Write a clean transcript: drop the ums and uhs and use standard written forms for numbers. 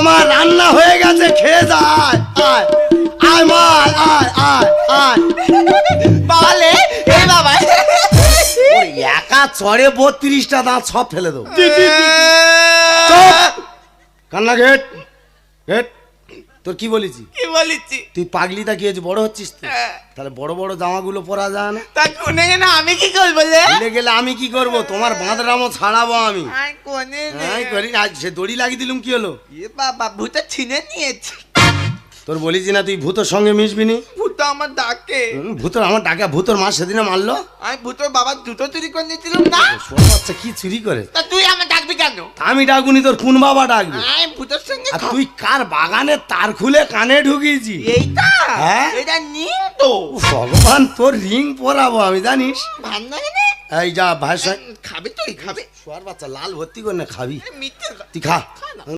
তোমার রান্না হয়ে গেছে, খেয়ে যায়। আয় আয় মা, আয় আয় আয়। বলে এ বাবা ওই একা চড়ে 32টা দাঁত সব ফেলে দেবো। কান্না ঘেট ঘেট। তোর কি বলেছি? কি বলেছি? তুই পাগলিটা কি হয়েছে, বড় হচ্ছিস তুই? তাহলে বড় বড় জামাগুলো পরা যায় না? তা কোনে না আমি কি করবো রে? ভুলে গেলে আমি কি করব? তোমার বাঁধরামও ছাড়াবো আমি। আই কোনে রে? হ্যাঁ করি না, সে দড়ি লাগিয়ে দিলুম, কি হলো? এ বাবা ভূত ছিনে নিয়েছে। তোর বলেছি না তুই ভূতর সঙ্গে মিশবি নি? ভূত আমার ডাকে। ভূতর আমার ডাকা, ভূতর মা সেদিনে মারলো। আমি ভূতর বাবা জুতো চুরি করে নিয়েছিলাম না। শোন বাচ্চা, কি চুরি করে? তা তুই আমার ডাকবি কেন? আমি ডাকুনি, তোর কোন বাবা ডাকবি? আমি ভূতের সঙ্গে আর তুই কার বাগানে তার খুলে কানে ঢুকিয়েছি? এইটা হ্যাঁ? এটা নিম তো। ভগবান, তোর রিং পরাবো আমি, জানিস? ভান লাগে না? এই যা ভাই, খাবি তুই খাবি? শোয়ার বাচ্চা লাল ভর্তি করে না খাবি? মিথ্যে তুই খা।